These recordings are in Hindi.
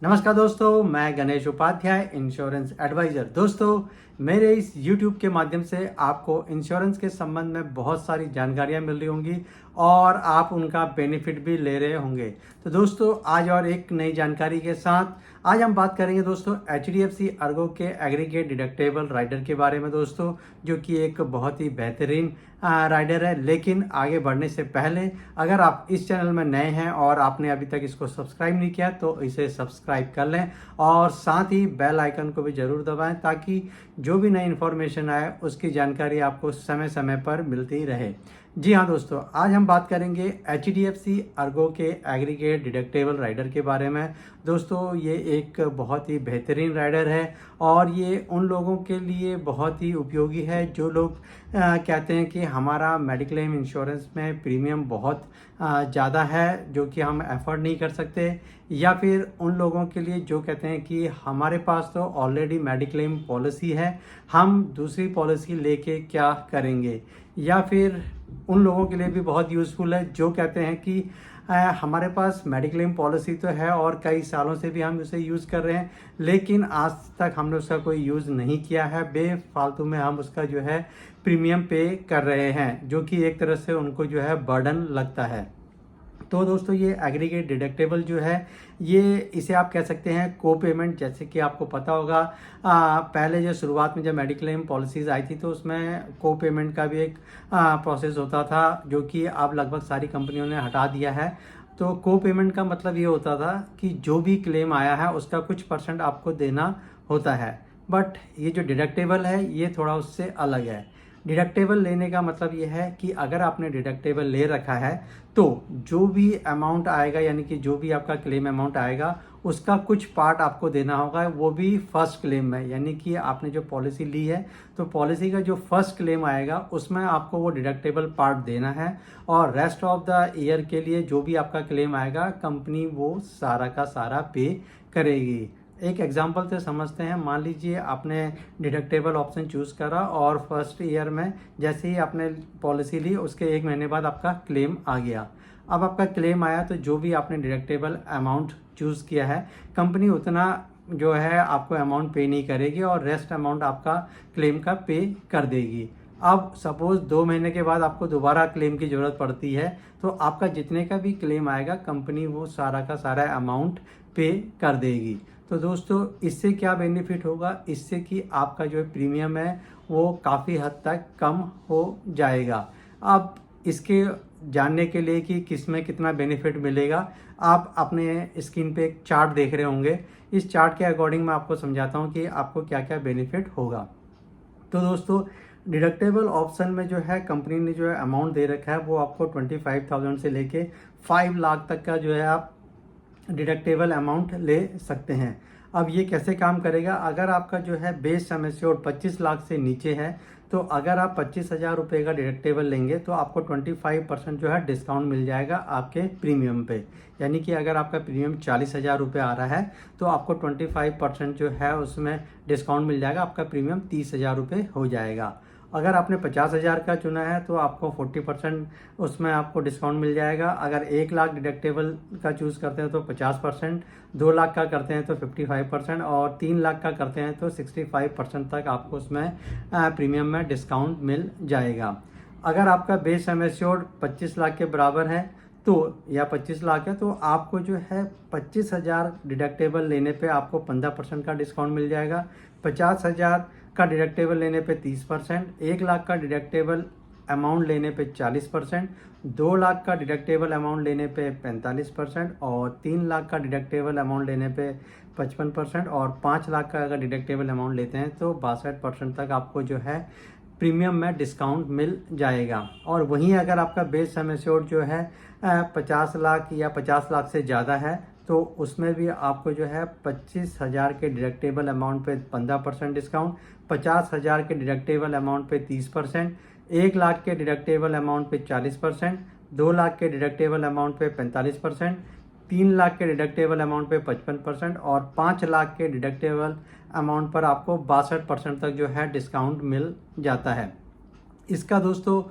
नमस्कार दोस्तों, मैं गणेश उपाध्याय, इंश्योरेंस एडवाइज़र। दोस्तों, मेरे इस YouTube के माध्यम से आपको इंश्योरेंस के संबंध में बहुत सारी जानकारियाँ मिल रही होंगी और आप उनका बेनिफिट भी ले रहे होंगे। तो दोस्तों, आज और एक नई जानकारी के साथ आज हम बात करेंगे दोस्तों HDFC अर्गो के एग्रीगेट डिडक्टेबल राइडर के बारे में दोस्तों, जो कि एक बहुत ही बेहतरीन राइडर है। लेकिन आगे बढ़ने से पहले अगर आप इस चैनल में नए हैं और आपने अभी तक इसको सब्सक्राइब नहीं किया तो इसे सब्सक्राइब कर लें और साथ ही बेल आइकन को भी ज़रूर दबाएं ताकि जो भी नई इन्फॉर्मेशन आए उसकी जानकारी आपको समय समय पर मिलती रहे। जी हाँ दोस्तों, आज हम बात करेंगे HDFC अर्गो के एग्रीगेट डिडक्टेबल राइडर के बारे में। दोस्तों, ये एक बहुत ही बेहतरीन राइडर है और ये उन लोगों के लिए बहुत ही उपयोगी है जो लोग कहते हैं कि हमारा मेडिक्लेम इंश्योरेंस में प्रीमियम बहुत ज़्यादा है जो कि हम अफोर्ड नहीं कर सकते, या फिर उन लोगों के लिए जो कहते हैं कि हमारे पास तो ऑलरेडी मेडिक्लेम पॉलिसी है, हम दूसरी पॉलिसी लेके क्या करेंगे। या फिर उन लोगों के लिए भी बहुत यूज़फुल है जो कहते हैं कि हमारे पास मेडिक्लेम पॉलिसी तो है और कई सालों से भी हम उसे यूज़ कर रहे हैं, लेकिन आज तक हमने उसका कोई यूज़ नहीं किया है। बेफालतू में हम उसका जो है प्रीमियम पे कर रहे हैं, जो कि एक तरह से उनको जो है बर्डन लगता है। तो दोस्तों, ये एग्रीगेट डिडक्टेबल जो है, ये इसे आप कह सकते हैं को पेमेंट। जैसे कि आपको पता होगा पहले जो शुरुआत में जब मेडिक्लेम पॉलिसीज़ आई थी तो उसमें को पेमेंट का भी एक प्रोसेस होता था, जो कि अब लगभग सारी कंपनियों ने हटा दिया है। तो को पेमेंट का मतलब ये होता था कि जो भी क्लेम आया है उसका कुछ % आपको देना होता है। बट ये जो डिडक्टेबल है ये थोड़ा उससे अलग है। डिडक्टेबल लेने का मतलब ये है कि अगर आपने डिडक्टेबल ले रखा है तो जो भी अमाउंट आएगा, यानी कि जो भी आपका क्लेम अमाउंट आएगा उसका कुछ पार्ट आपको देना होगा, वो भी फर्स्ट क्लेम में। यानी कि आपने जो पॉलिसी ली है तो पॉलिसी का जो फर्स्ट क्लेम आएगा उसमें आपको वो डिडक्टेबल पार्ट देना है, और रेस्ट ऑफ द ईयर के लिए जो भी आपका क्लेम आएगा कंपनी वो सारा का सारा पे करेगी। एक एग्जांपल से समझते हैं। मान लीजिए आपने डिडक्टेबल ऑप्शन चूज़ करा और फर्स्ट ईयर में जैसे ही आपने पॉलिसी ली उसके 1 महीने बाद आपका क्लेम आ गया। अब आपका क्लेम आया तो जो भी आपने डिडक्टेबल अमाउंट चूज़ किया है कंपनी उतना जो है आपको अमाउंट पे नहीं करेगी और रेस्ट अमाउंट आपका क्लेम का पे कर देगी। अब सपोज़ 2 महीने के बाद आपको दोबारा क्लेम की ज़रूरत पड़ती है तो आपका जितने का भी क्लेम आएगा कंपनी वो सारा का सारा अमाउंट पे कर देगी। तो दोस्तों, इससे क्या बेनिफिट होगा, इससे कि आपका जो प्रीमियम है वो काफ़ी हद तक कम हो जाएगा। अब इसके जानने के लिए कि किस में कितना बेनिफिट मिलेगा, आप अपने स्क्रीन पे एक चार्ट देख रहे होंगे। इस चार्ट के अकॉर्डिंग मैं आपको समझाता हूँ कि आपको क्या क्या बेनिफिट होगा। तो दोस्तों, डिडक्टेबल ऑप्शन में जो है कंपनी ने जो है अमाउंट दे रखा है वो आपको 25,000 से लेके 5 लाख तक का जो है आप डिडक्टेबल अमाउंट ले सकते हैं। अब ये कैसे काम करेगा, अगर आपका जो है बेस सम एश्योर्ड 25 लाख से नीचे है तो अगर आप 25,000 रुपये का डिडक्टेबल लेंगे तो आपको 25% जो है डिस्काउंट मिल जाएगा आपके प्रीमियम पे। यानी कि अगर आपका प्रीमियम 40,000 रुपये आ रहा है तो आपको 25% जो है उसमें डिस्काउंट मिल जाएगा, आपका प्रीमियम 30,000 रुपये हो जाएगा। अगर आपने 50,000 का चुना है तो आपको 40% उसमें आपको डिस्काउंट मिल जाएगा। अगर 1 लाख डिडक्टेबल का चूज़ करते हैं तो 50%, 2 लाख का करते हैं तो 55% और 3 लाख का करते हैं तो 65% तक आपको उसमें प्रीमियम में डिस्काउंट मिल जाएगा। अगर आपका बेस सम एश्योर्ड 25 लाख के बराबर है तो या 25 लाख है तो आपको जो है 25,000 डिडक्टेबल लेने पे आपको 15% का डिस्काउंट मिल जाएगा। 50,000 का डिडक्टेबल लेने पे 30%, 1 लाख का डिडक्टेबल अमाउंट लेने पे 40%, 2 लाख का डिडक्टेबल अमाउंट लेने पे 45% और 3 लाख का डिडक्टेबल अमाउंट लेने पे 55% और 5 लाख का अगर डिडक्टेबल अमाउंट लेते हैं तो 62% तक आपको जो है प्रीमियम में डिस्काउंट मिल जाएगा। और वहीं अगर आपका बेस सम एश्योर्ड जो है 50 लाख या 50 लाख से ज़्यादा है तो उसमें भी आपको जो है 25,000 के डिडक्टेबल अमाउंट पे 15% डिस्काउंट, 50,000 के डिडक्टेबल अमाउंट पे 30%, 1 लाख के डिडक्टेबल अमाउंट पे 40%, 2 लाख के डिडक्टेबल अमाउंट पे 45%, 3 लाख के डिडक्टेबल अमाउंट पे 55% और 5 लाख के डिडक्टेबल अमाउंट पर आपको 62% तक जो है डिस्काउंट मिल जाता है। इसका दोस्तों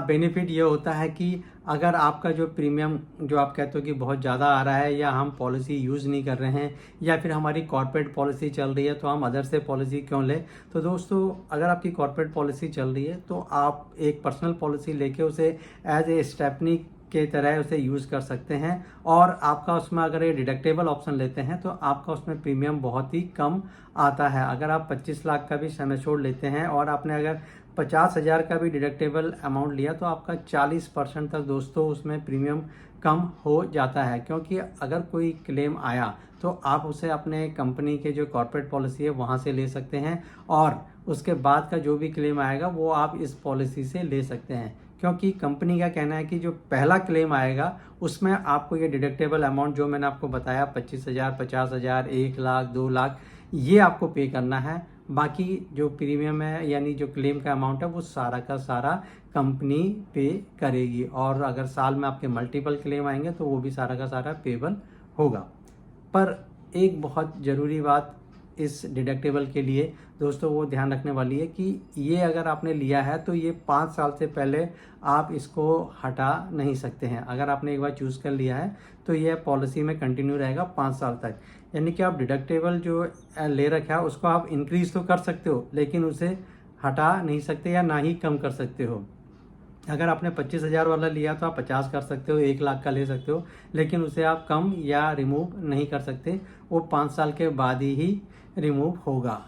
बेनिफिट ये होता है कि अगर आपका जो प्रीमियम जो आप कहते हो कि बहुत ज़्यादा आ रहा है या हम पॉलिसी यूज़ नहीं कर रहे हैं या फिर हमारी कॉर्पोरेट पॉलिसी चल रही है तो हम अदर से पॉलिसी क्यों लें। तो दोस्तों अगर आपकी कॉर्पोरेट पॉलिसी चल रही है तो आप एक पर्सनल पॉलिसी लेके उसे एज ए स्टेपनी के तरह उसे यूज़ कर सकते हैं और आपका उसमें अगर ये डिडक्टेबल ऑप्शन लेते हैं तो आपका उसमें प्रीमियम बहुत ही कम आता है। अगर आप 25 लाख का भी सम एश्योर्ड लेते हैं और आपने अगर 50,000 का भी डिडक्टेबल अमाउंट लिया तो आपका 40% तक दोस्तों उसमें प्रीमियम कम हो जाता है, क्योंकि अगर कोई क्लेम आया तो आप उसे अपने कंपनी के जो कॉर्पोरेट पॉलिसी है वहाँ से ले सकते हैं और उसके बाद का जो भी क्लेम आएगा वो आप इस पॉलिसी से ले सकते हैं। क्योंकि कंपनी का कहना है कि जो पहला क्लेम आएगा उसमें आपको ये डिडक्टेबल अमाउंट जो मैंने आपको बताया 25,000, 50,000, 1 लाख, 2 लाख ये आपको पे करना है। बाकी जो प्रीमियम है यानी जो क्लेम का अमाउंट है वो सारा का सारा कंपनी पे करेगी और अगर साल में आपके मल्टीपल क्लेम आएंगे तो वो भी सारा का सारा पेबल होगा। पर एक बहुत ज़रूरी बात इस डिडक्टेबल के लिए दोस्तों वो ध्यान रखने वाली है कि ये अगर आपने लिया है तो ये 5 साल से पहले आप इसको हटा नहीं सकते हैं। अगर आपने एक बार चूज़ कर लिया है तो ये पॉलिसी में कंटिन्यू रहेगा 5 साल तक। यानी कि आप डिडक्टेबल जो ले रखा है उसको आप इंक्रीज़ तो कर सकते हो लेकिन उसे हटा नहीं सकते या ना ही कम कर सकते हो। अगर आपने 25,000 वाला लिया तो आप 50 कर सकते हो, 1 लाख का ले सकते हो, लेकिन उसे आप कम या रिमूव नहीं कर सकते। वो 5 साल के बाद ही रिमूव होगा,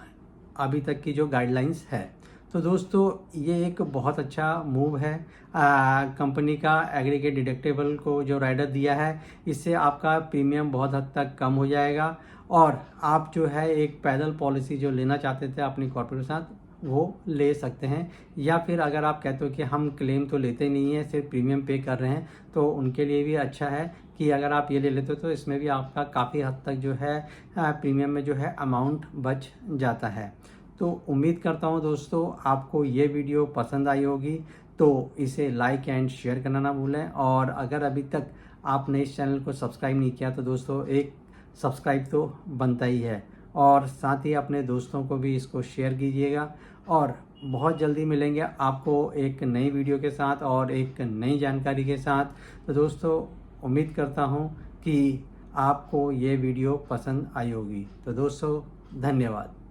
अभी तक की जो गाइडलाइंस है। तो दोस्तों ये एक बहुत अच्छा मूव है कंपनी का एग्रीगेट डिडक्टेबल को जो राइडर दिया है। इससे आपका प्रीमियम बहुत हद तक कम हो जाएगा और आप जो है एक पैदल पॉलिसी जो लेना चाहते थे अपनी कॉर्पोरेट के साथ वो ले सकते हैं। या फिर अगर आप कहते हो कि हम क्लेम तो लेते नहीं हैं, सिर्फ प्रीमियम पे कर रहे हैं, तो उनके लिए भी अच्छा है कि अगर आप ये ले लेते हो तो इसमें भी आपका काफ़ी हद तक जो है प्रीमियम में जो है अमाउंट बच जाता है। तो उम्मीद करता हूँ दोस्तों आपको ये वीडियो पसंद आई होगी, तो इसे लाइक एंड शेयर करना ना भूलें और अगर अभी तक आपने इस चैनल को सब्सक्राइब नहीं किया तो दोस्तों एक सब्सक्राइब तो बनता ही है और साथ ही अपने दोस्तों को भी इसको शेयर कीजिएगा। और बहुत जल्दी मिलेंगे आपको एक नई वीडियो के साथ और एक नई जानकारी के साथ। तो दोस्तों उम्मीद करता हूँ कि आपको ये वीडियो पसंद आई होगी। तो दोस्तों धन्यवाद।